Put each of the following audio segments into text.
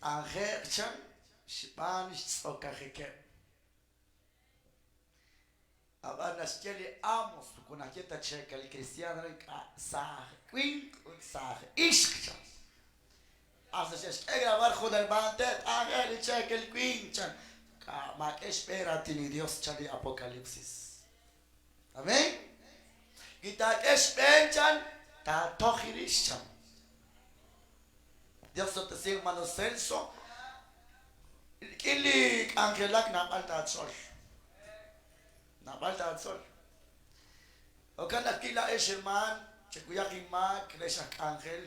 ángel chan Spanish tsokahike abanas chele amos kuna kita cheka li cristiano ka sa queen und sa isk hasta se es grabar joder bantet ángel cheka el queen chan ka ma espera tini Dios chali apocalipsis amén kita esperan ta tohiris chan Dios te sigue mano Celso Kili angelak na balta sol. Na balta sol. O kana kila esherman, chekuyaki mak lesak angel.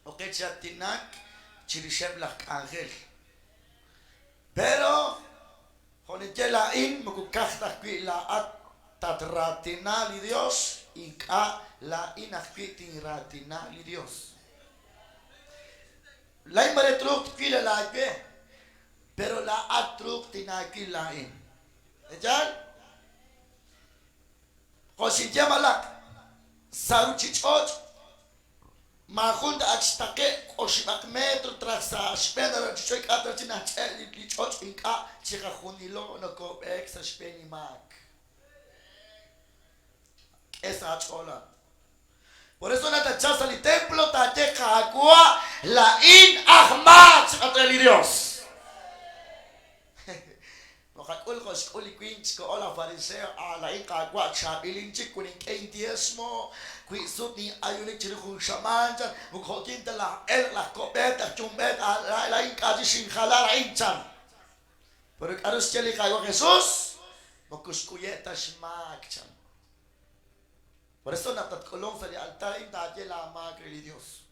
O que chatinak chirisheblak angel. Pero honitela in mukukahta la at tatratina li Dios y ka la inakiti ratina li Dios. La imare truk kila la ke. Pero la atruk tinaki lain. Ejal? Kosi jamalak saruchi chot mahund akstake koshibak metro trasa spender choy katra tina cheli chot inka chika khunilo no ko ex speni mak. Esa chola. Por eso la tachaza el templo tateja agua la in ahmad atra Dios. Makakul ko skuli queens ko ola fariseo ala ika gwa chabilin chik kuning diezmo kuisut ni ayunik chirikung shaman chan mukhokin tala el la kobeta chumbet la ika jishin khalara inchan pero arus cheli kayo Jesús mokuskuyeta shmak chan por eso natat kolong sa altar inda la magre de Dios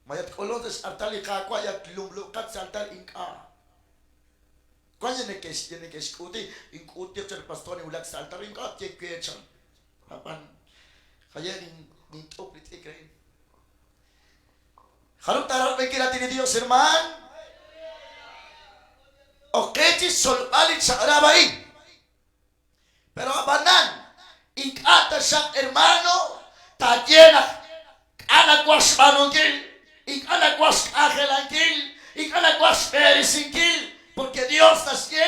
mayat kolong des altar ika kwa yak lumlukat sa altar inka Cuando tiene que escuchar, incutir el pastor en ulak saltar en kat que echan, apan, kaya ni toplit ikrein. Harap tarar bekira tiene Dios hermano. Okechi solpalit sa arabain. Pero abanan, inkata siyang hermano, tadyena, anagwas manungil, ikanagwas akelangil, ikanagwas perisingil. Porque Dios nació,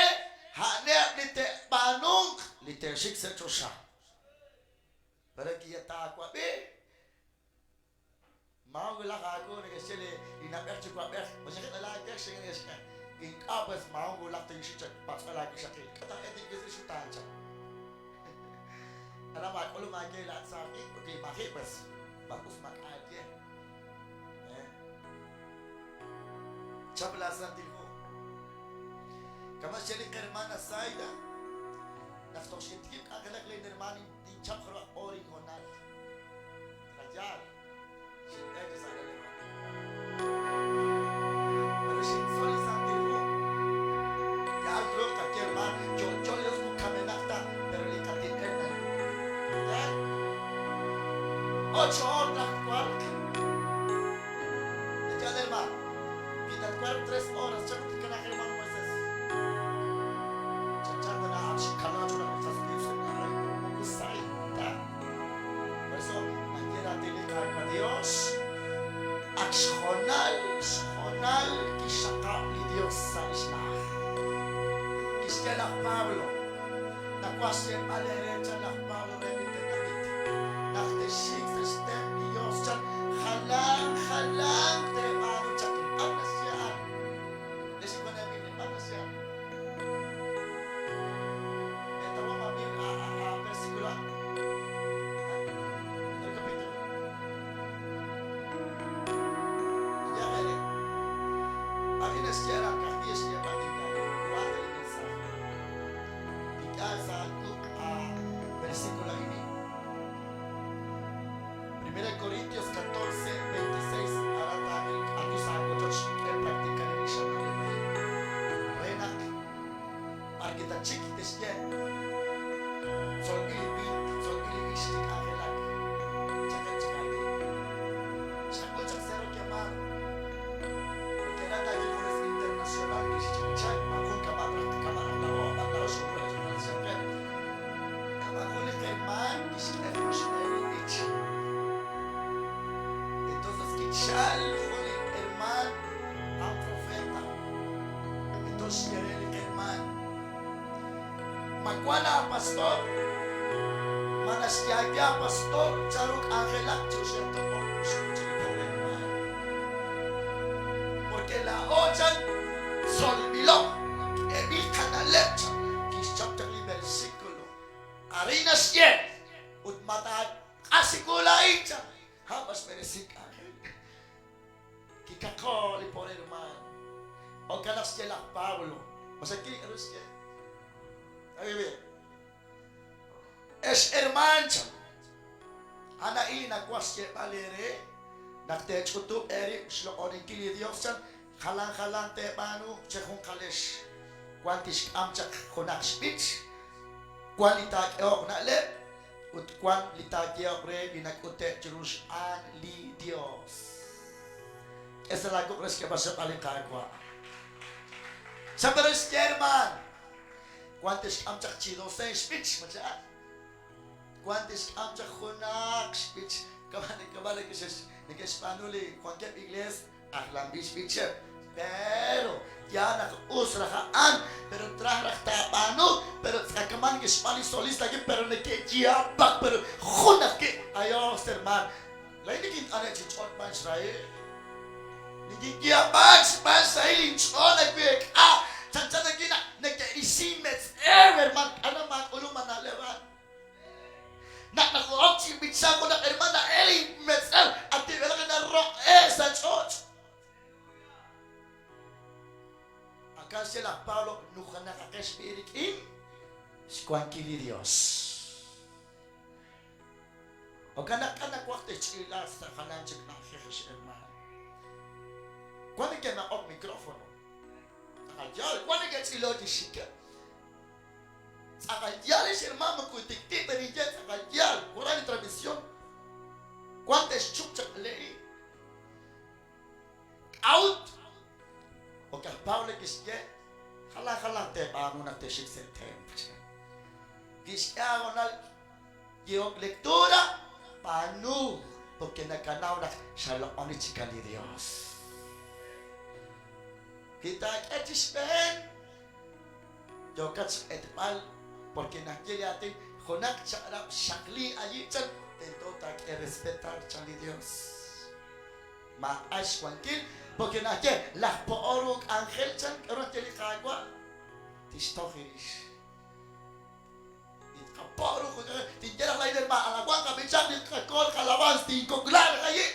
haner lite banung, lite shik se chosha. Para que ya está aqua be. Mau gula kago ne kesele inaper chukwa be. Masih kita lagi kesele kesele. In abas mau gula ting shik pas lagi shakil. Kata edik kesele shutan cha. Ada mak ulu makai lat sakit, oke makai bas. Bagus mak aja. Chablasan tigo. كما شريك hermana Saida نفتح شتيك أغلق لين hermani دين شبخرة أورين هنال رجال شتيك سارة لما برشين سوري سانتيرو يا أدرو كتير ما جول يسمو كمناكتا برلي كتير كنا يا أوشون لكوارك رجال hermano kita kuar 3 horas cakap kena hermano karena sudah terus saita. Por eso mañana tiene que ir Dios. Accional kisaka ni Dios saisna. Cristiano Pablo, na quase alerecha na Pablo remite namit. Nach de six stem Dios chan halang te manu chakin anasian. Desi ko na bibli anasian. Corintios 14, 26 Kita cik desnya sol ili istik agelak jangan sekali saya cak sero kemar porque nada de foras internacional que se cak magun kamar lawa sobre la siempre magun que man is emotional itch entonces que chal fue hermano Kuana pastor. Manas kaya pastor. Charuk angelak. Chusento po. Porque la ochan solviló. Evil kanalet. Kis chapter li versikulo. Arinas yen. Ut matad. Asikula icha. Habas meresik angel. Kikakoli por hermano. O kanas yela Pablo. Masakili karus yen. Ay, es hermancha. Ana ili nagwasye balere. Nagtech utub eri. Slo onin kili Diosan. Halang te manu. Chekong kalish. Kwantish amchak konak speech. Kwan litak eok na le. Ut kwan litak eok re. Binagute Jerus an li Dios. Esa lagu kres ke pasok aling kagwa. Sa beres German. Kwantish amchak chido sa speech mo siya. Kwantish amchak konak speech. Kabalik kasi nag-Espanoli. Kwantiap Ingles. Aklambi speech. Pero ya nag-usrakaan. Pero trahrak tapano. Pero sakaman ng Spanish solis lagi. Pero nagkikiyabak. Pero kunak ki. Ayaw, serman. Lain naging chon pa Israel. Nagkikiyabak. Man sa hiling chon. Nagwik. Chancha naging nagka-isimets. Ever man. Ano man. Uluman na lewan. Nakuha si bitsa ko na herman na eling metal at tibela ka na rock sa church. Akan sila Paulo nuka na kakaspirit in squankili Dios. O kanak-kanak waktu chila sa kananjik na kikis herman. Kwani ka na op mikrofono. Nakajal, kwani ka chilo di shika. Sakajal es hermano kutikti benijat sakajal kurang transmisión. ¿Cuántas chuchas leí? Out. Porque Pablo quisque jala te pano na te shik se tempo. Quisque hago na yo lectura panu porque na canal na shalom oni chica de Dios. Kita etispen yo kats etpal porque naquele ate konak charap shakli allí chan entonces que respetar chali Dios ma ash kwankil porque naque las poruk angel chan orang teli kagwa tistohiris it kaporuk tinjara lain ma alagwa ka bincang di kakol kalabas di koglar allí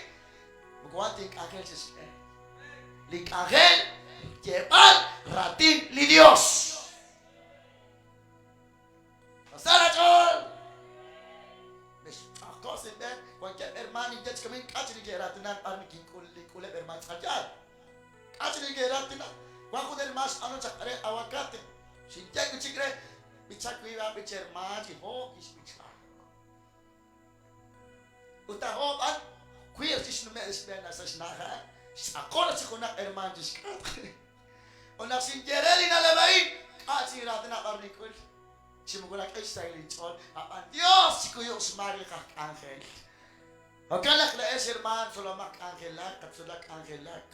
bukuanting angel sis lik angel jebal ratin li Dios. Sarachol. Ako si Ben, cualquier hermano y judge kami kachi ni geratinan parmi kule hermano sakajal. Kachi ni geratinan. Waku del mas ano chakare awakate. Sinjay kuchigre bichak wiwa bicher maji ho is bichak. Uta ho an queer tis no mes Ben asas naha. Ako na sikuna hermano diskat. Ona sinjereli na lebain kachi geratinan parmi kule. Simula kay silent chon apan Dios sikuyo sumari kak angel. Okalak la es hermano sulamak angelak at sulak angelak.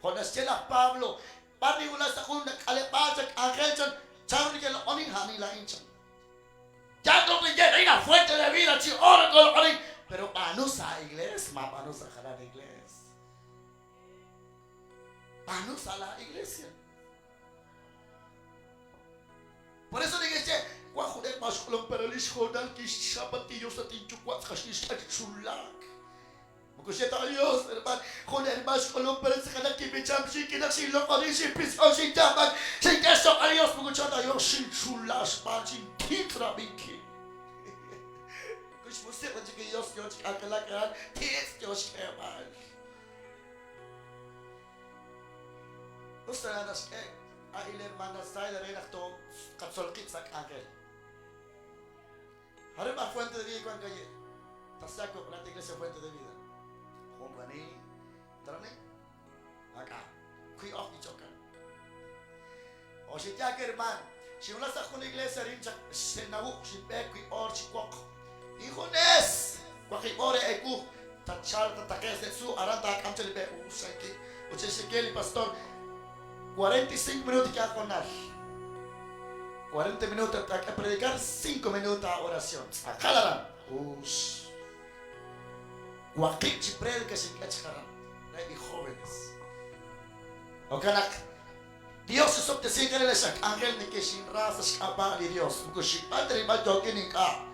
Konas sila Pablo pati wala sa kun nagkalipajak angel chon charli ke oning hani lain chon. Jato que ya una fuente de vida si ora con oning pero paano sa iglesia mapano sa kanan iglesia. Paano sa la iglesia. Por eso dije, cuando el más colón pero el jodan que shabatillo se tincho cuatro cachis chulak. Porque si está Dios, hermano, con el más colón pero se cada que me cham si que nací lo con ese piso sin tabac, sin que eso a Dios porque chata yo sin chulas pa sin titra biki. Pues você vai que Dios aquela cara, tes Dios que mal. Usted andas que a el hermana sai de reina to kapsolkit sak angel. Haré más fuente de vida cuando calle. Tasaco para la iglesia fuente de vida. Company, trane, acá. Kui off y chocan. O si ya que hermano, si una está con la iglesia rincha se nabu si pe kui or si kwak. Hijo nes, kwaki ore eku tachar tatakes de su aranta kamchel be usaki. O se que el pastor 45 minutos que a conar. 40 minutos para predicar, 5 minutos oración. Akala us. Wakit si predica sin kacharan. Ay jóvenes. Okanak. Dios es obtesiga nila sa angel ni kishin rasa sa kaba ni Dios. Kushi padre ba jokin ka.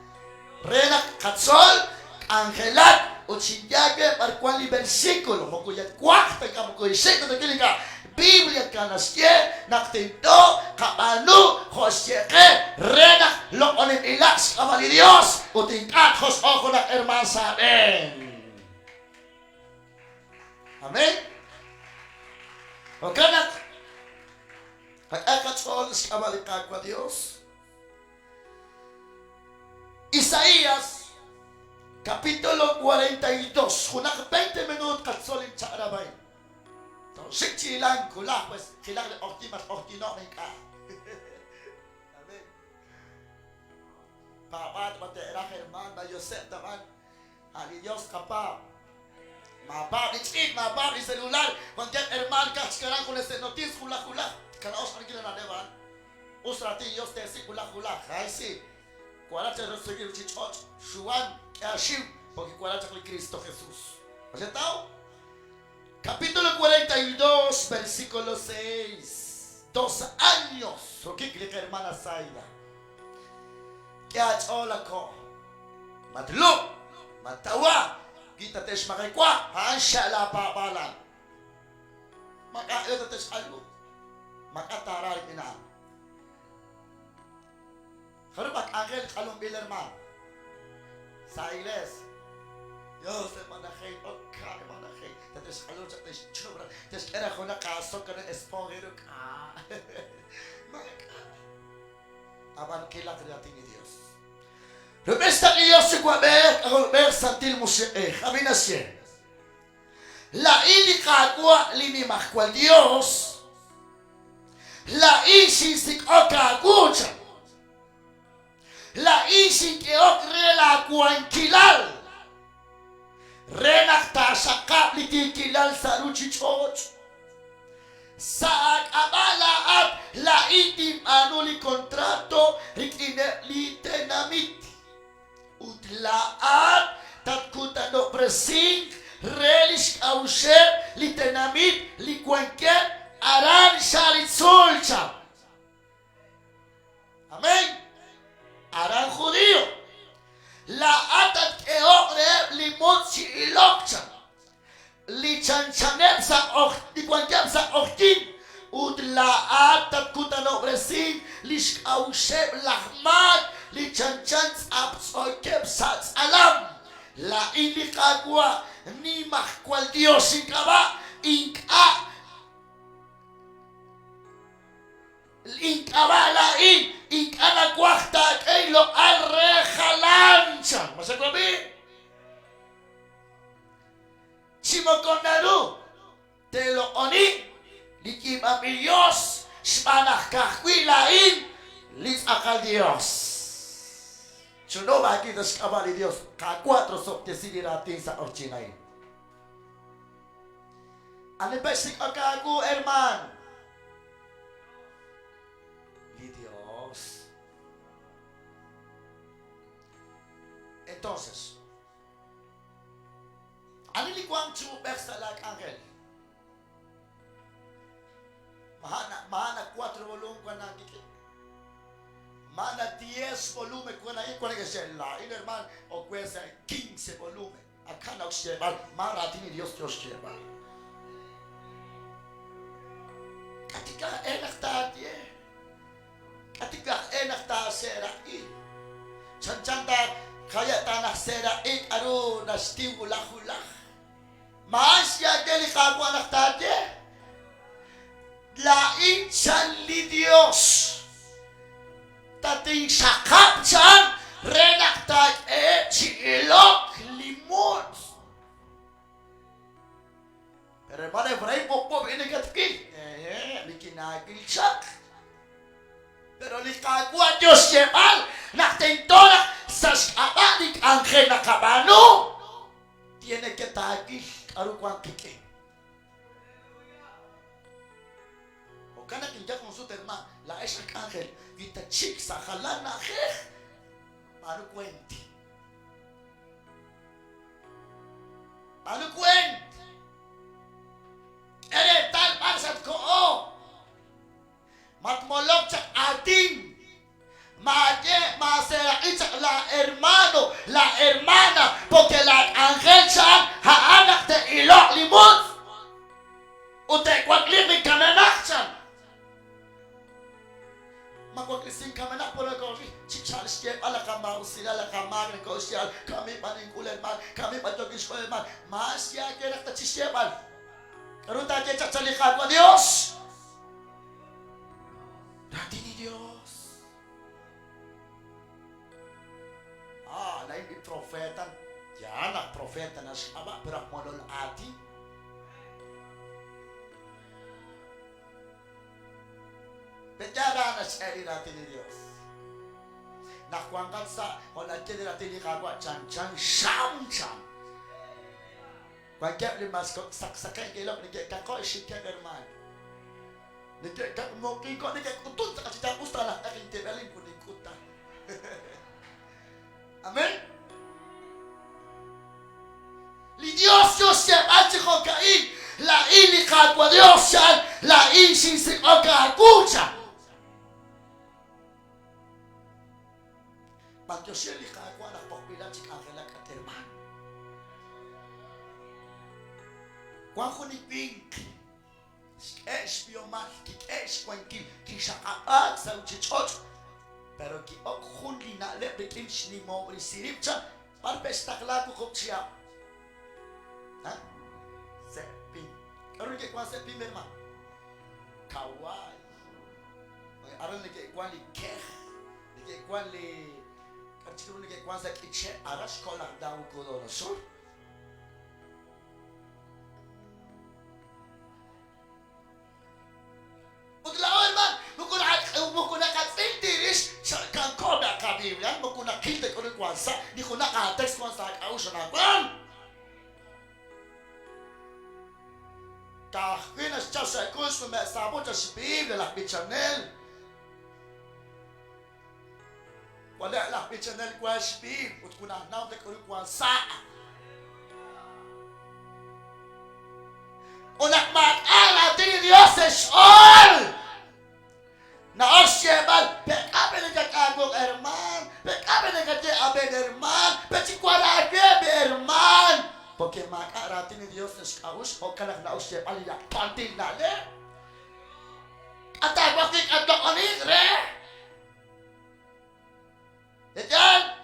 Renak katsol angelat o sinyaga par quali versículo mo kuyat kwakta ka mo kuy seko to kilinga. Biblia kanasye naktinto kapanu hosyeke renak lo onin ilax kaba ni Dios o tingkat hos oko na herman sa amin. Amen. O kanak pag-akatsol sa kabalikag kwa Diyos. Isaías Kapitulo 42. Kung naka 20 minut katsolin sa arabay. So, siksilang kula, pues, kilang optimas optinomin ka. Amen. Papat, matera, herman, na Yosef naman. Ani Diyos kapap. Mababit celular. Cuando herman ka, sekarang kung nasa notis, kula-kula. Kalaos ang gila na, diba? Usrati Diyos tesi kula-kula. Ay si. Kuala sa Rosegil si Church. Shuan, kaya siw. Porque kuala sa Cristo Jesus. ¿Has estado? Capítulo 42, versículo 6. 2 años. ¿O qué clica hermana Saida? Kaya chola ko. Matlo. Matawa. Kita tes makikwa. Hansya la papalan. Makailo tes algo. Makatarar ina. Karubak angel kalong bilerman. Sa iglesia. Dios te manajay. Okay, manajay. Tes kalong sa tes chubra. Tes era ko na kasok ka ng espongero ka. Maka. Aban kilak natin ni Dios. Rupesta ni Dios si Kwaber. Ako santil mo siya Kami na siya. La ili kagwa limimah kwa Dios. La isi sik okagucha. La isi ke okrela kuankilal. Renak ta sakap liti kilal sa ruchi choch. Saat abala at la itim anuli kontrato rikine litenamit. Utlaat tatkuta no presing relish ausher litenamit likuanket aran shalit solcha. Amen. Aran judío. La atat keogre limot si ilokcha. Li chanchanem sa di kuankem sa ochtin. Ut la atat kutano bresin lish ausheb lahmad li chanchans absoikeb sats alam. La ilikagwa ni mahkwal Dios inkaba inka inkabala inkana kuakta kailo alrejalancha. Masa kwabi Chimokonaru te lo oni likim amilios spanah kahwilain lis akal Dios. Suno ba kita sa di Dios ka 4 sopte sinirating sa orchinay. Ano ba si akagu herman? Di Dios. Entonces, ano likuang chumubek sa lag angel? Mahana 4 volume kwa nakikita. Mana 10 volume kwa na iko na siya la ile hermano o kwesa 15 volume akana usieba mara tini Dios usieba katika enaktatie katika enaktasera i chanchanda kaya tanah sera ik aru na stimula hula maasya deli kagwa naktatie la inchan li Dios tating sakap chan renak tag chilok limon. Pero hermano Efraín pokpok ini katki. Likinagil sak. Pero likagwa Diyos yemal naktintola sa sabanik angel na kabano. Tiene que tagil arukwang kiki. Ukana kinja con su hermano, la es ángel, vita chic, sajalana, paano kwenti? Paano kwenti? Ere tal parsat ko o. Matmolok chak ating. Maserakit chak la hermano, la hermana, porque la ángel chak haanak te ilok limut. Ute kwaklit ni kananak chak. Magwaglising kami na po na kami. Chichalis kaya ala kamang sila, ala kamang negosyal. Kami paningkulan man, kami patogis ko man. Masya kaya naktatsisyapan. Karoon tayo kaya tsatsalikad mo, Diyos. Dati ni Diyos. Lain di profetan. Yan ang profeta na siya. Pero molol ati. Penyara na siya natin ni Diyos. Nakuangkan sa kolagyan natin ni Kagwa chan-chan syam-syam. Wagyak limas kok saksakay kilok ni kakak isikyan herman. Ni kakak mo kiko ni kakak utun sa kasita ustala aking tibelin po ni kuta. Amen. Li Dios siya anche ko kain la ili Kagwa Dios siya la insin si okakucha. Pag Diyos siya likagwa, nakapagbilang si kakilag at herman. Kung ako ni Pink, kikes biyoman, kikes kwangkil, kisakaag sa uchichot. Pero kiok hundi na lebikin ni mo risirip siya, parpestak lago ko siya. Ha? Se Pink. Karoon kikwa se Pink, herman. Kawai. Aron ni kikwa ni keh. Ni kikwa ni Kachikuru ni kwanza kiche arash kola dawu kodo no sur. Utlawan man, mukuna katsintiris sa kankoda kabibilan, mukuna kinte ko ni kwanza, di ko nakatext kwanza kausya na kwan. Kakinas siya sa kus, may sabon siya si Biblia, lakbit Chanel. Wala lah channel kwa shpi ut kuna naw te ko kwa sa unak mat ala ti Dios es all na osyebal pe abe ka kagok herman pe abe ka te abe herman pe ci kwala ke herman porque makara ti Dios es kaus o kana na osyebal ya pantin dale ata bakit adok onis re. Yan!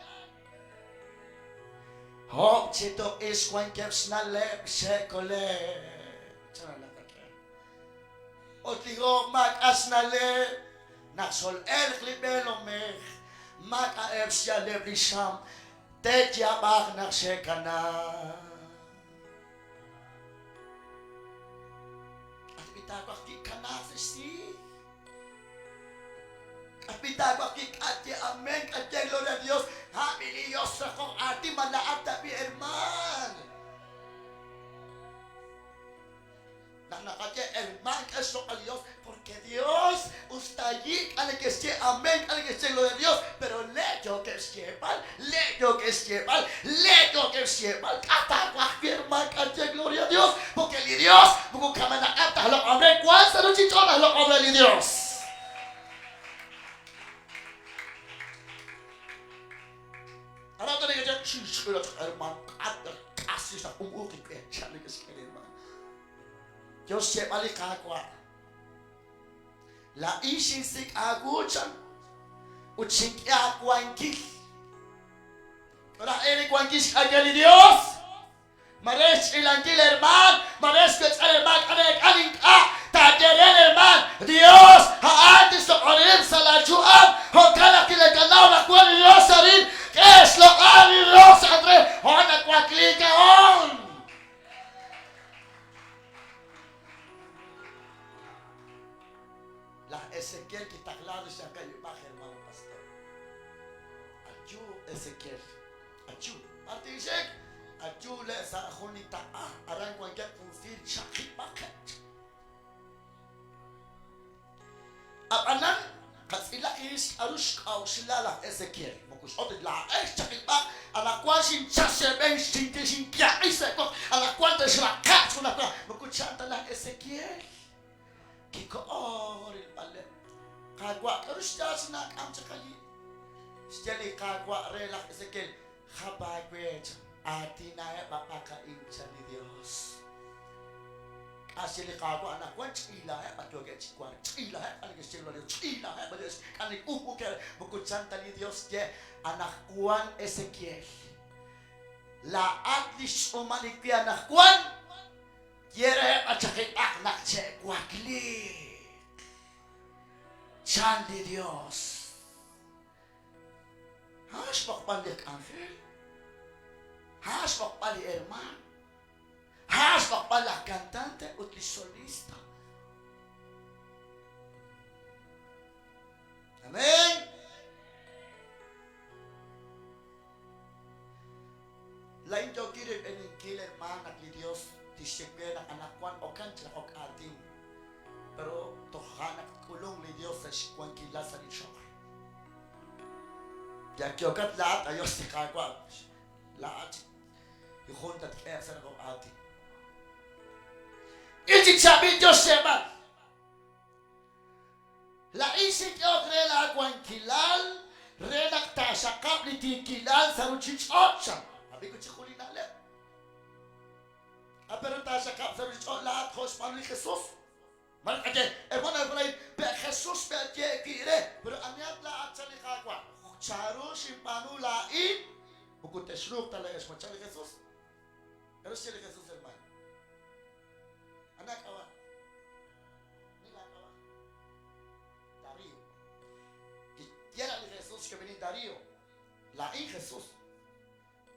Hop, chito is kwan keps na lep, sekole. Sana nakaka. O tigo, mag-as na lep, naksol el klibelo mech, mag-aep siya lep ni Sham, tetya bak naksekana. At bitagwak di kanasisi. Kapitago kik ati amen katya gloria a Dios. Hamili Dios akong ati manaat tabi herman. Nakakatya herman kaso al Dios porque Dios ustayik ane que esté amen ane que esté gloria a Dios pero leyo que sepan kata kwa herman katya gloria a Dios porque el Dios buku kamanaat halok amen kuasa no chichona halok amen el Dios. Ano ito na kaya sisikulat sa herman at kasi sa umuukit ko yan siya na kasi herman. Diyos siya malikakwa. La isin sik aguchan utsink yakwangkik. Ora eri kwangkis agya ni Dios. Mares ilangkil herman, mares kwets herman anek aling taderen herman. Dios haantis sa orin sa lajuan hokala kilaganaw na kuha ni Dios sa rin. Es lo que Dios André, ona cuaclica on. La Ezequiel que está claro se acá imagen hermano pastor. Ayu Ezequiel, ayu. Artisek, ayu le sa junita arang cualquier función chaki paket. kis arush au silala Ezekiel. Mokus otit la chakibak ala kwasin chaseben sintesin kya iseko ala kwanta sila katsuna ka mokus chanta la Ezekiel. Kiko oril pale. Kagwa arush jasina am chakali. Steli kagwa relak Ezekiel. Habagwet atinaya papakain sa ni Dios. Asili kagwa anak kwan chila patuge chikwan chila alig chilo chila balis alig upo ke bukod santa ni Dios je anak kwan Ezekiel. La atlis umalikpi anak kwan yere at sakit anak che kwakli. San ni Dios. Has makpalik angel. Has makpali herman. Has makpala cantante utli solista. Amen. Lain daw kirib ening kiler manak ni Dios tisikwe na anakwan o kancha o ating. Pero tohanak kulong ni Dios sa sikwan kila sa nisyon. Kaya kyokat lahat ayos si kagwa. Lahat ikhuntat kaya sa nakong ating. Ijit sabi Diyos seman. Laisik yok rela kwan kilal. Renak ta sa kap ni ti kilal sa ruchich otsan. Sabi ko si kuli nalit. Pero ta sa kap sa ruchich otsan lahat hos pano ni Jesus. Malit aje. Ewan na pala pe Jesus pe aje kire. Pero anyat lahat sa ni kagwa. Charo simpano lain. Bukod tesruk talaga sa ni Jesus. Pero siya ni Jesus hermano. Anak kawan, nila kawan, Darío. Quiera de Jesús que venir Darío, la en Jesús.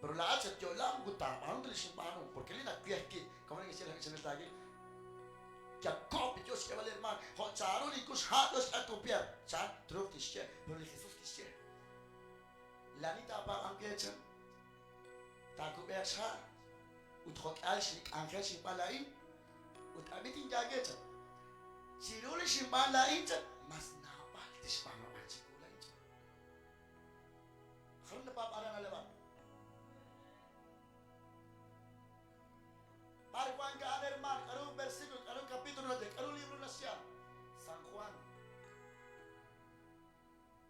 Pero la hace yo la gusta, ¿para dónde le simpano? Porque le da pie aquí, como le decía la gente aquí. Que a copia Dios que vale hermano, Josaro ni kus hatos a tu pie, chan truk tische, pero le Jesús tische. La nita apa anggechen, taku becha, utrok alshik angel simpalain. Ut abitin jaget. Siruli simala inja mas napal tis pangawan sikula inja. Karon napapara na laban. Mari kwan ka herman, karong versikulo, karong kapitulo natin, karong libro na siya. San Juan.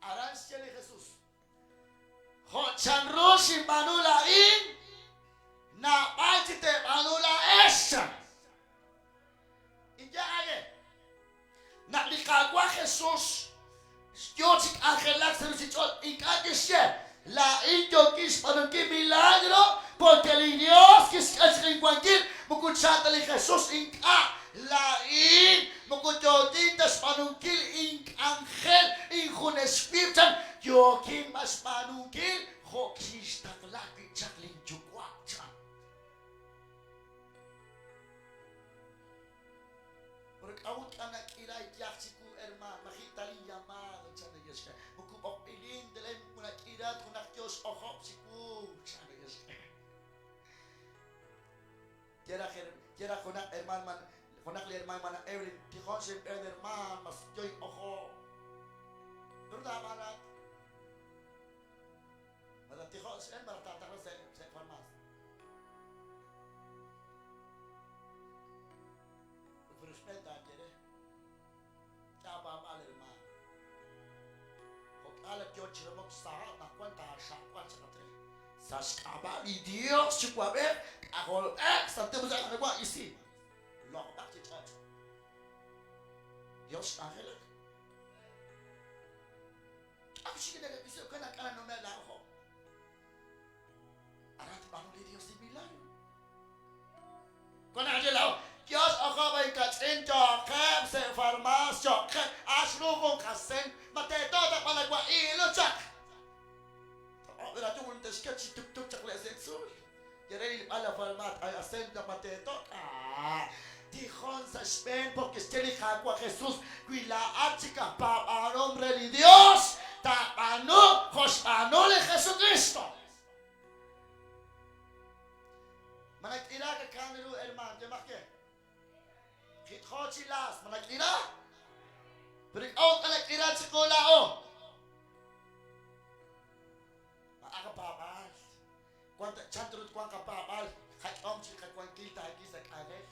Aran siya ni Jesus. San Rosi manulain na pagkite manula esa. Na likagwa Jesus Dios angelak sa Dios ikadisye la inyo kis panungki milagro porque el Dios kis kasringwangil mukun sa tali Jesus inka la in mukun jotintas panungkil ink angel inkun espiritan yokin mas panungkil hoksis taklaki chakling jukwa chan. Awut anak ilay yaksiku erman makita liyaman sana Diyos ka mukupok ilin dalay muna kirat kunak Diyos okop siku sana Diyos ka kira kunak erman man kunak li erman man every tikon sim erman mas joy oko pero tama na mala tikon sim mala tatakla sa farmas Fruspenta alat yo chiromok sa na kwanta sa kwanta sa tre sa skabali Dios chukwa be ako sa temo sa kwa isi lok back to church Dios angel ako sige na biso kana kana no mela ako arat ba no Dios di bilang kana adelaw Dios ako ba ikatsin jokep se farmas jokep aslo kong kasen mateto tak palagwa ilo chak berarti ultes kecil tuk cak lesek sul jadi ala farmat ay asen da mateto Dijon sa Spain porque steli kagwa Jesus kuila atsika pa nombre de Dios ta pano hospano le Jesucristo manakira ka kanelu herman de makke Kithochilas manakira Pero ikaw kalakira sa kula o Cuánta chantrut cuán capabal, hay omchi hay cuanquilta aquí se cae.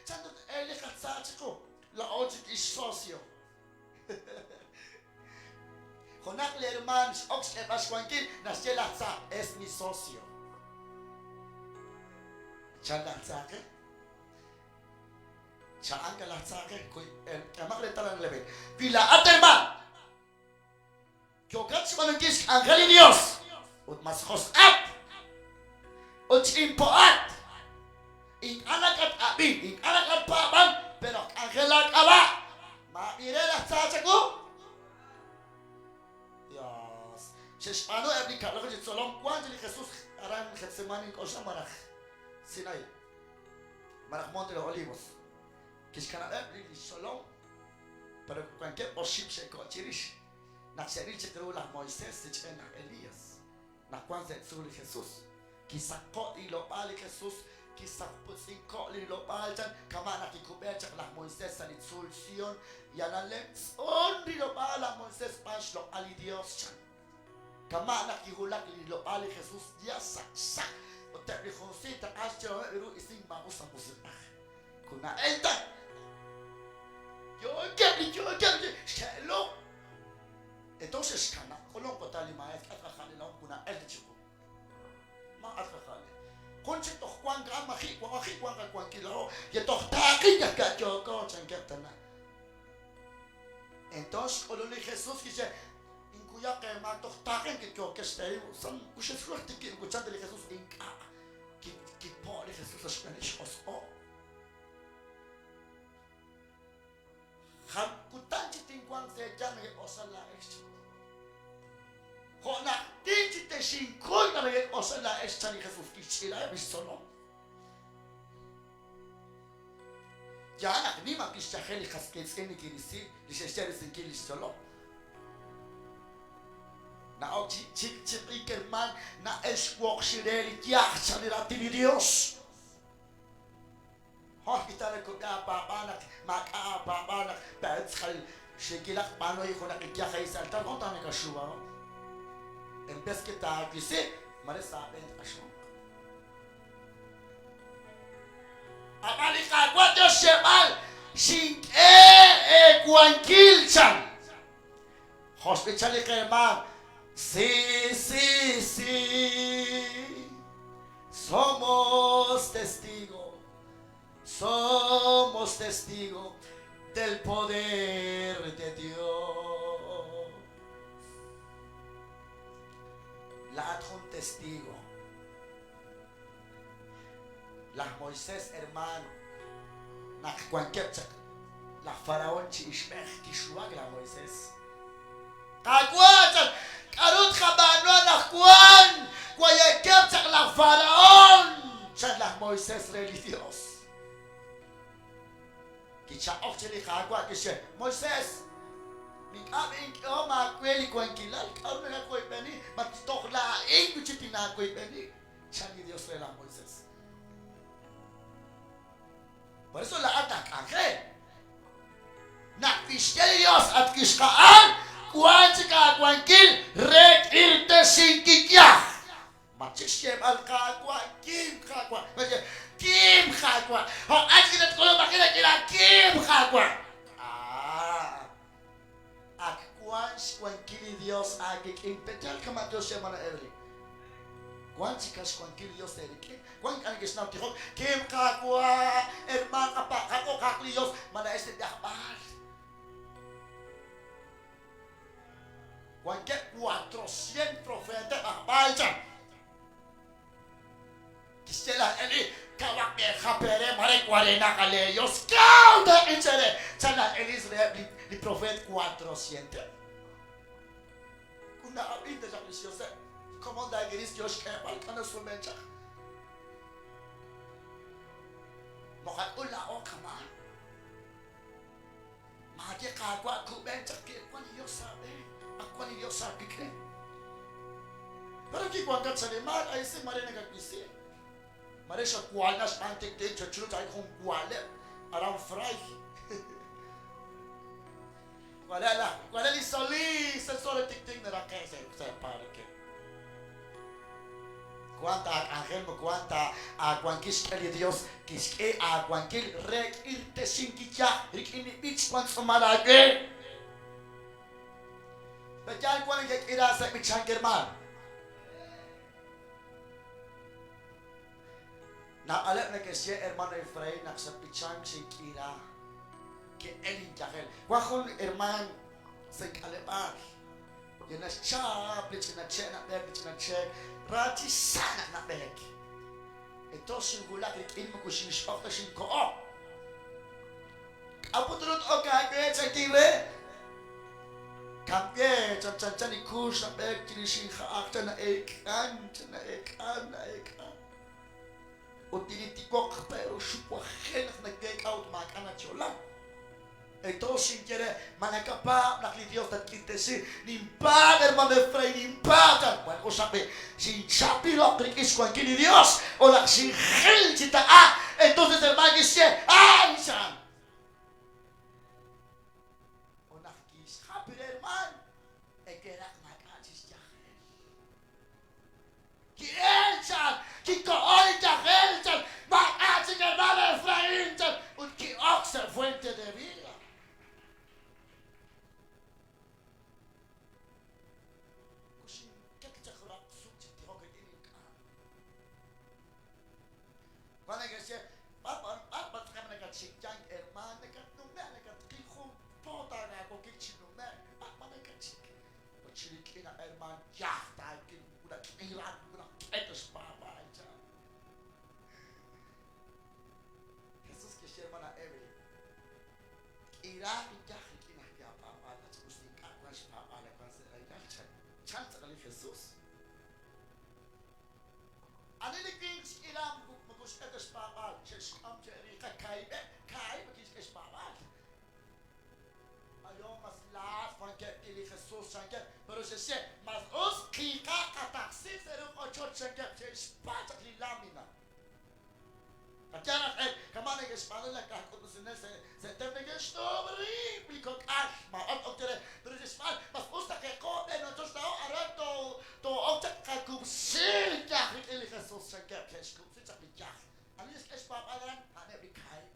Chantrut ele katsachico, la ochi is socio. Honak le hermano, ox ebas cuanquil, nasce la tsa es mi socio. Chandatsaque. Chananga la tsaque, kamak le taran lebe. Vila aterma. Jokat semanengis angeli Dios. Ut mas hosat. Ut impoat. In anak at abi, in anak at paban, pero angela kaba. Mabire la tsachaku. Yes. Sheshpano ebli kalako jitsolom kwanti li Jesus aran Getsemani kosha marach. Sinai. Marach Monte de Olivos. Kishkana ebli shalom. Pero cualquier worship se cochirish. Na seril se creó la Moisés se chena Elías. Na kwanza tsuli Jesus. Kisakot ilo bali Jesus. Kisakot sikot ilo bali jan. Kama na kikubecha la Moisés sa litsul Sion. Yanalem on ilo bali la Moisés pashlo ali Dios chan. Kama na kihulak ilo bali Jesus dia sak. O te rikonsita asyo eru ising mausa musita. Kuna enta. Yo get hello. Entonces kana kolong ko tali maes at kakali lang kuna chico. Ma at kakali. Konche to kwang ga maki kwang ka kwang kilo. Ye to taki ya ka joko chanketana. Entonces kolong Jesús dice inkuya que ma to taken que yo que esté son ushe frutti que escuchando de Jesús in que por Jesús es Spanish os o. Ham kutanchi tingwang se llame osala ex. Hona tinchi te shinkoi na me osala ex chani Jesús kichila e solo. Ya na ni ma kishacheli kaskets eni kirisi li sheshere sinkili solo. Na ook chik ikerman na eswok shireli tiach chani ratini Dios. Hospital ko ka papanak makapapanak petskal shikilak panoy ko nakikya kay salta ko tani ka shuwa empes kita kisi mare saben asho amali ka kwato shemal shink kwankilchan hospital ke ma sí somos testigos. Somos testigos del poder de Dios. La un testigo. La Moisés hermano. La cualquier la faraón chishmech kishuag la Moisés. Kaguatan karut kabano na kuan. Kwayekep chak la faraón. Chak la Moisés religioso. Kicha ocheli kagwa kishe Moisés mikabing o makweli kwankilal kauna na koy beni mattok la inguchiti na koy beni chani Dios le la Moisés. Por eso la ataque na kishkel Dios at kishkaan kwanchika kwankil rek irte sinkikya machishem al kagwa kim kagwa Kim Khagwa. Ho aji na tulo makina kila Kim Khagwa. Akwanch kwankili Dios agik impetel kama Dios mana erli. Kwanchikas kwankili Dios erli. Kwan anigis na tiko Kim Khagwa herman apa kako kakli Dios mana este dakbar. Kwanke 400 profetas akbalcha. Kisela eli kawak me kapere mare 40 kaleyos kau da inchere chana Israel li profet 400 kuna abinda ja preciosa como da igreja Dios que balcana somente mokat ula o kama mage kagwa kubenta ke kwani Dios sabe akwani Dios sabe que pero que quando chale mal aí se mare nega kisi Maresha kualnas antik de church ay kung kuale aram fry. Wala li soli sa soli tik tik na rakay sa parke. Cuánta ángel, cuánta a cuanquis que Dios, que es que a cuanquil rek irte sin quicha, rikini bich cuanto malage. Bayan cuan que ira sa bichang german. Na alam na kasi hermano Efrain nak sa bichang sin kira. Que elin jahel. Wakul herman sa kalebar. Yan na siya, blitz na check na beg, blitz na check. Rati sana na beg. Ito singulak likin mo kusin spokta sin ko. Apo tulot o kagwe sa tire. Kamye chan ni kus na beg kini sin khaakta na ekan, na ekan. O tinitikok pero supwa henak na gay out makana chola. Ito sin quiere manakapa naklitios dat kitesi nimpa hermano Efrain nimpa bueno sabe sin chapilo krikis kwan kini Dios o la sin gel chita entonces hermano que se insan o nakis happy hermano e que era nakachis jahel kielchan kiko oi jahel ma que hermano Efrain un ki oxa fuente de vida. Quando che si papa kami nagsikyang hermano nagkatnume nagkatkikum pota na ako kichinume papa nagkatsik pachilikin na hermano yah takin udah kiran udah etos papa aja Jesus que se hermana Evelyn ira yah kina ya papa na gusti kakwas papa na kanse ay chan kali Jesus ani kings ilam etos papa ses am jeri kai bakis papa ayo mas las van que ele Jesus sangue pero se mas os kika kataxi seru ocho sangue se spata li lamina Kacana kamane ke spana la ka ko sene se temne ke stobri biko ash ma oktere pero se spana mas usta ke ko de no to sta arato to okta ka ku sil ya ele Jesus sangue ke sku se bicha alis ke papa lan ane bikai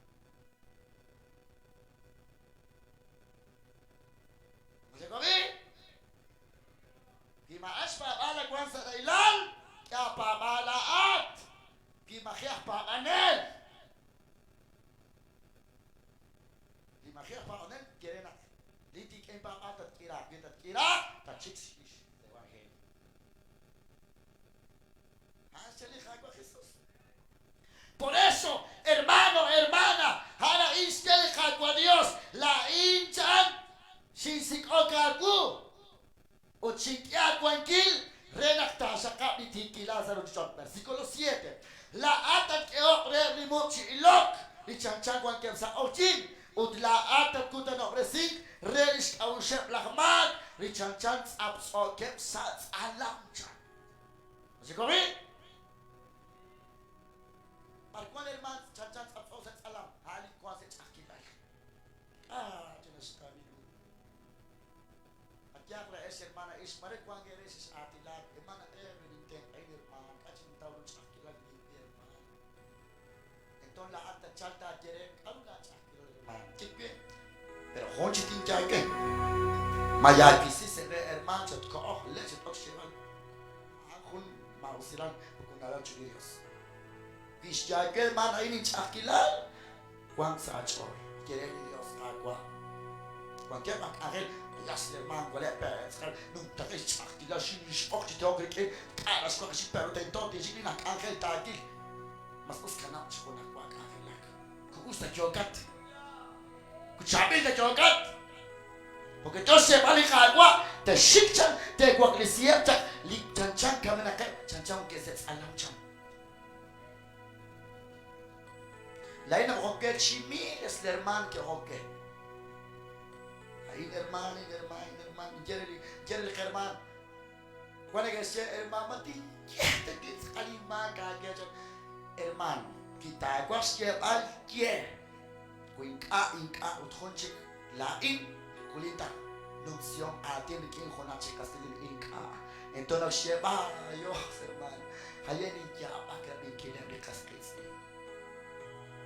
Masakobi Kima aspa ala kwansa ilal ya pamalaat Kima khiyah pamanel Kima khiyah pamanel kirena Liti ken pamat at kira tatchiksi evangel Hachali khagwa Jesus Por eso, hermano, hermana, hana instel khagwa Dios la inchan shinsik okargu o chikia kwankil renakta shaka bitiki Lázaro John versículo 7 la atat eokre rimochi ilok ichanchan kwankem sa ochin ut la atat kutano resik relish aushep lahmat richanchan absokem sa alamchan ¿sí comi? Marcuan hermano chanchan absokem alam hali kwase chakilay tienes camino Atiakla es hermana Ismare kwange resis atilat hermana Evelyn ten ay hermana kachin tawlo chakilay ni hermana entonces la alta chalta jere alga chakilay hermana kikwe pero honchi tin jake maya kisi se ve hermana chat ko lesit oksiran akun mausiran kunala chudiyos Kis jake hermana ini chakilay kwang sa chor jere Dios agua cualquier aquel las hermano qual è per non te chakti la shish okti to che ara sco che per tento di gina anche tagil ma sto scanando con la qua anche la gusta giocat ku chabe da giocat porque to se vale agua te shikchan te kwa klesia ta li chanchan kamena ka chanchan ke se alam chan laina rocket chimi es l'herman que rocket hermano, Jerry hermano. Cuando que sea hermano, mati, te dices alima kagya hermano. Kita kuasya al kie. Kuinka utkhonchik la in kulita. Nunción a tiene que enjonache castilin inka. Entonces sheba yo hermano. Haya ni yapa que me quiere de casquete.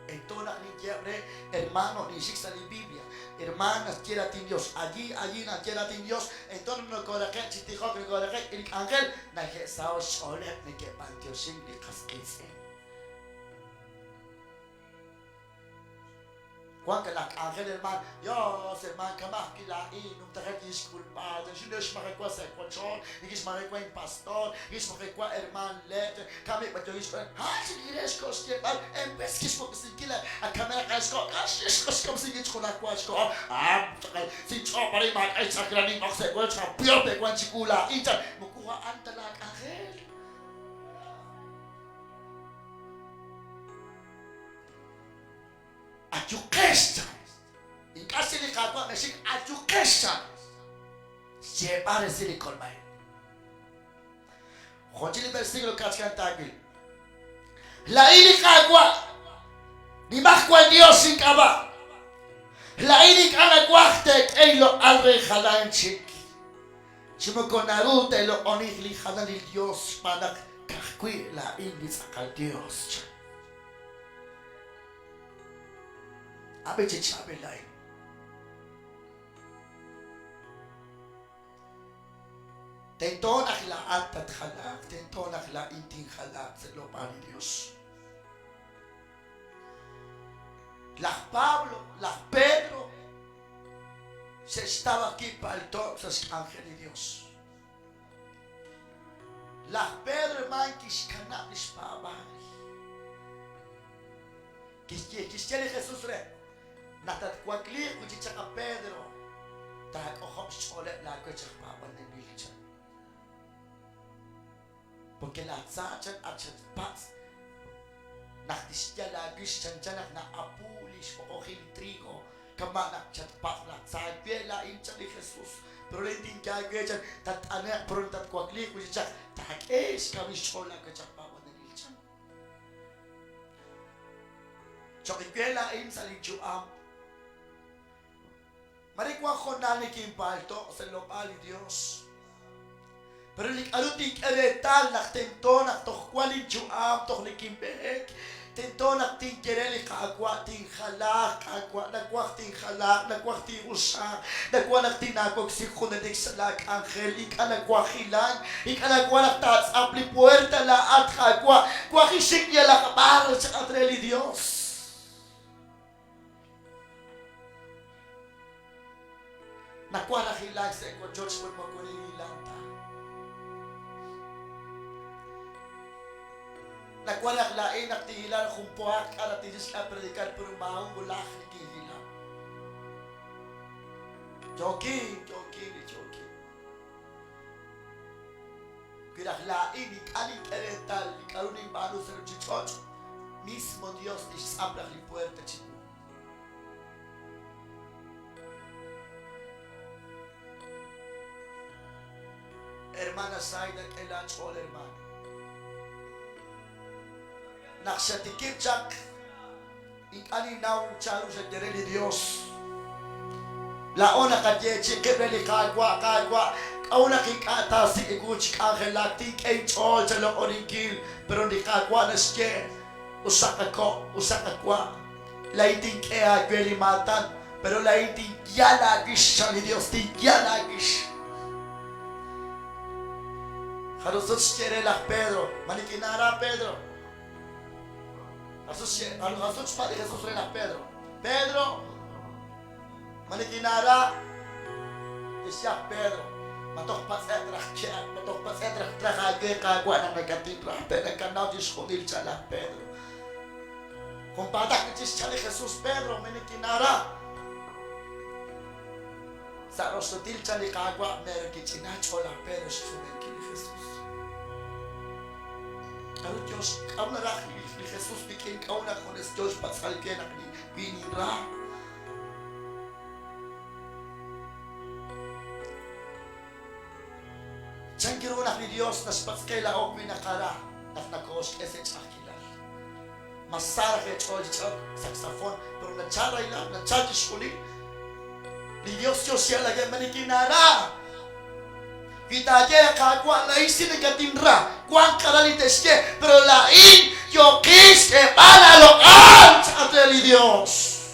Entonces ni quiere hermano ni siquiera la Biblia. Hermanas quiera tin Dios. Allí na quiera tin Dios. Entonces no corre si te dijo que corre el ángel na que sao sole ni que pantio sin de casquete. Cuando el ángel hermano, Dios hermano que más que la no te hagas culpado, si no es más que cosa control, y es más que un pastor, y es más que un hermano letter, kami pa yo es si quieres cosas en vez que es porque si quieres a cámara que es como si quieres con la cuasco, si yo para ir más esa gran no se puede ser peor de cuando chicula, y ya me coja ante la ángel. Education. In kasi ni kapwa mesik education. Siapa resili kolmay. Konjili versículo kachkan tagil. La ini kapwa. Ni makwa Dios sin kaba. La ini kana kwahte elo alre halan chik. Chimo konarute lo onigli halan Dios panak kakwi la ini sakal Dios. Abe chichabe lai. Tentón akla atat halak, tentón akla inting halak se lo pani Dios. Las Pablo, las Pedro se estaba aquí para el todos los ángeles de Dios. Las Pedro man kishkanabis pabali. Kishkele Jesús re. Natat kwakli kuchichaka Pedro tak ohop cholet la kuchaka pawan de bilcha porque la tzachan achat pas naktisya la gishanchanak na apulis o ohil trigo kama nakchat pas la tzagwe la incha de Jesús pero le din kagwejan tat anak pero tat kwakli kuchichak tak es kawishola kuchaka pawan de bilcha chokigwela incha lichuam. Marikwa konani kimpalto se lo pali Dios. Pero lik alutik eretal nak tento nak toh kwalin juam toh likimbek. Tento nak ting kereli kagwa ting halak kagwa nakwa ting halak nakwa ting usa nakwa nak tinakog si kunadik salak angel ikanagwa hilan ikanagwa nak tats apli puerta la at kagwa kwa kisik ya la kabar sa atreli Dios. Nakuha na hilang sa eko George mo magkulilang ta. Nakuha na lain at tihilan kumpuak at tinis ka predikan pero mahong bulak ni kihilang. Joking. Kaya lain ikaling kerental ikalunin mano sa George mismo Dios ni sabrak li puerta chico. Hermana Saida kailan all hermano. Naksatikip jak ikani now chalo sa dereli Dios. Laona kadyeche kebreli kagwa kauna kikata si iguchi kangelati kay all sa looningil pero di kagwa na siya usaka kwa laiting kaya gweli matan pero laiting yalagish sa ni Dios di yalagish. Jesús quiere la Pedro, maniquinara Pedro. Jesús padre Jesús re la Pedro. Pedro, maniquinara, decía Pedro. Matok pasetra traje kagwa na nagkatitra. Pero kanao disconil chala Pedro. Kung patak ni chale Jesús Pedro, maniquinara. Sa rostotil chale kagwa meron kichinacho la Pedro sumen kini Jesús. Pero Dios, kauna ra ni Jesús bikin kauna con es Dios pasal que na binira. Changiro na ni Dios nas paskela og minakara nas nakos ese chakila. Masara ke chol saxofón, pero na chara ila na chaji skuli. Ni Dios yo sia la que manikinara. Kita aja kagwa lain sini katinra, kuang karalitesye, pero lain yo kis ke panalokan sa atreli Dios.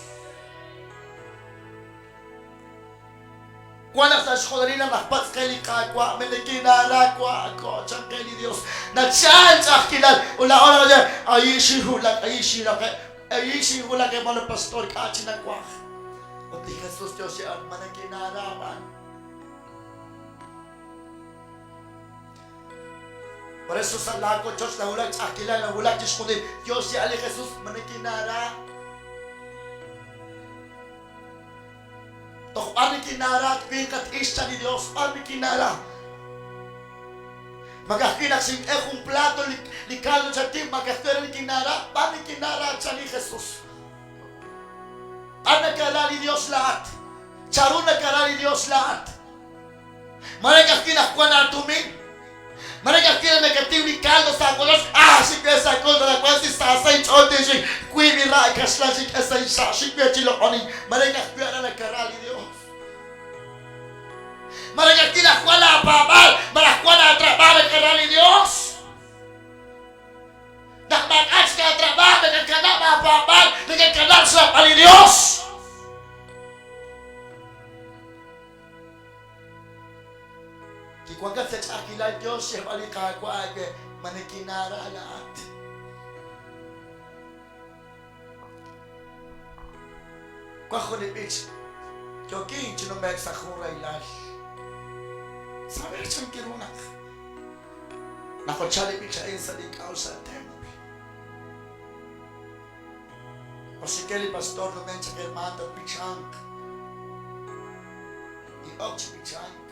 Kuanak sa eskolari na nakpat kay kagwa, menikinara kwa ako chan kay Dios. Na chan sa kilan, ula dyan, ayishi hulak kay mga pastor kachi na kwa. O di Jesus Dios yan, menikinara man. Por eso sa lago Diyos na hulag sa akila, na hulag Diyos kundi Diyos si Ali Jesus manikinara. Tok manikinara at pinkat isya ni Diyos manikinara. Magakinak sing kung plato likalo sa tim magakira ni kinara manikinara at sa ni Jesus. Ang nagkala ni Diyos lahat. Charun nagkala ni Diyos lahat. Maragakinak kwa na tuming. Mereka kira negatif ni kaldo sa kolos si pesa koldo na kwasi sa sa inchonde si kui mira kasla si esa sa si pe chilo oni mereka kira na karali Dios mereka kira kuala babal mereka kuala trabajo karali Dios nak makas ka trabajo dengan kana babal dengan kana sa ali Dios. Kuagat sa akila Diyos siya malikagwa ay manikinara lahat. Kwa kunipich, joking chinumek sa kuray lahat. Sabi siyang kirunak. Nakochalipik siya sa likaw sa temple. O si Kelly Pastor naman sa kermata pichang. I-og si pichang.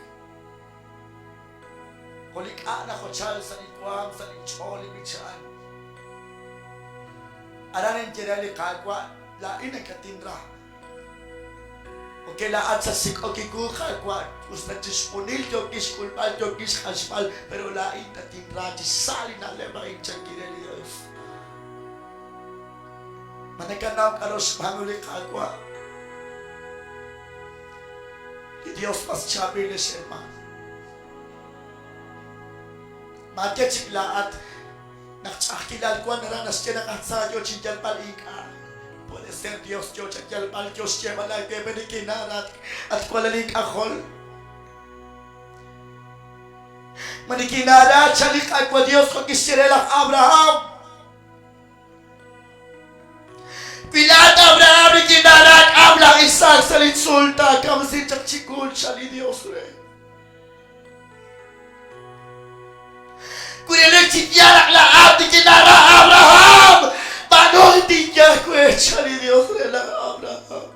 Kulik anak ko chal sa likwam sa licholi bichan. Aranin kirali kagwa lain ang katinra. Okay laat sa sik okay ko kagwa us na disponil jo kis kulpal jo kis kaspal pero lain katinra di sali na lemay chan kirali Dios. Manekanaw karos panguli kagwa. Dios mas chabi ni serman. Matya chikla at nakachakilal ko naranas siya nakatsadyo chijal palika. Puede ser Dios yo chijal pal Dios siya malagay manikinarat at kwalalik akol. Manikinarat chalik at kwa Dios ko kisirelak Abraham. Pilat Abraham nikinarat Abraham Isaac sa linsulta kamasin chakchikul siya ni Dios re. Kulilik siyarak lahat di kinara Abraham. Paano hindi niya kwetsa ni Diyos nila Abraham?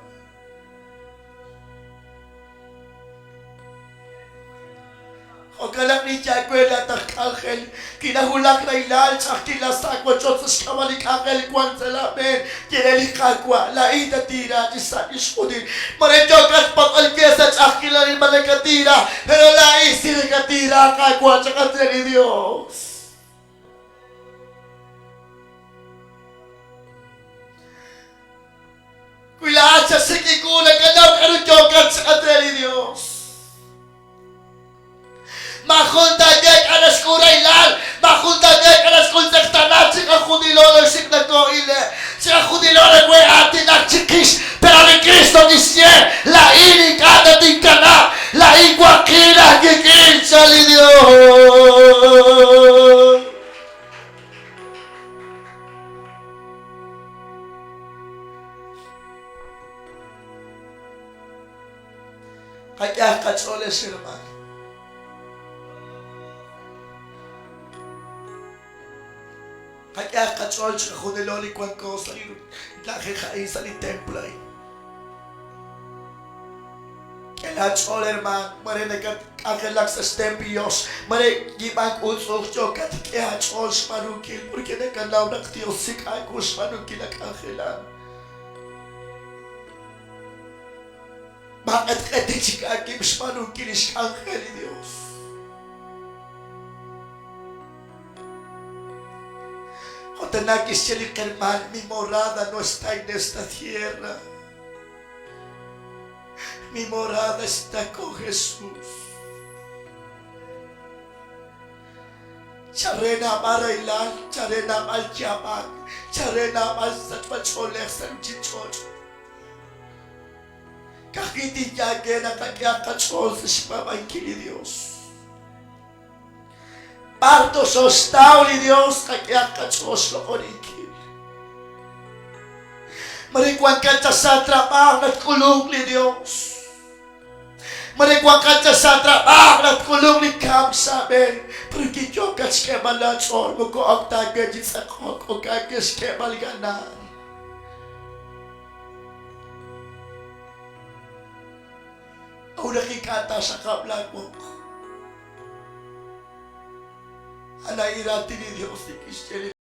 O kalak ni siya kwela takakil. Kinahulak na ilal sa kilasak mo Diyos sa kamalikakil kwan sa lamin. Kinalikakwa lain na tira di sa iskudin. Maredyokat pag-alkesa sa akilarin malikatira. Pero lain sinikatira kakwa sa katira ni Diyos. Kulaan sa sikikulang kanaw karudyokat sa katira ni Diyos. Makundaget alas kuray lal, makundaget alas kundak tanat, sika kudilolo sik nagkoile, sika kudilolo kwe atin at sikis, pero ni Kristo nisye, laini kada ting kana, laing wakila gikin sa lidyo. Kaya katsole sirman. Kaya katsol siya kung nilolikuan ko sa laki kain sa templay. Kaya katsol erman, marinig kakalak sa stempiyos, marinig gibang unsok siya kaya katsol sa manukil, porque nagkalaw ng Diyos si kakus manukil ang kakilan. Bakit kating si kakim sa manukil sa angel ni Diyos? Cuando quisiera hermano, mi morada no está en esta tierra. Mi morada está con Jesús. Charena Marailan, Charena Malchamak, Charena Malsatpacholek Sanchichot. Kakiti Yage na kakyakachol sa sipamangkili Diyos. Parto sa ostaw ni Diyos, kakyakachol sa konikil. Marikwan ka sa trabaho at kulong ni Diyos. Marikwan ka sa trabaho at kulong ni Kam sabi. Pergi ka sa kemalachol mo ko ang tagad sa kong o kagas kemalganan. Ang nakikata sa kablag mo. Anairati ni Diyos ni Kristiyan.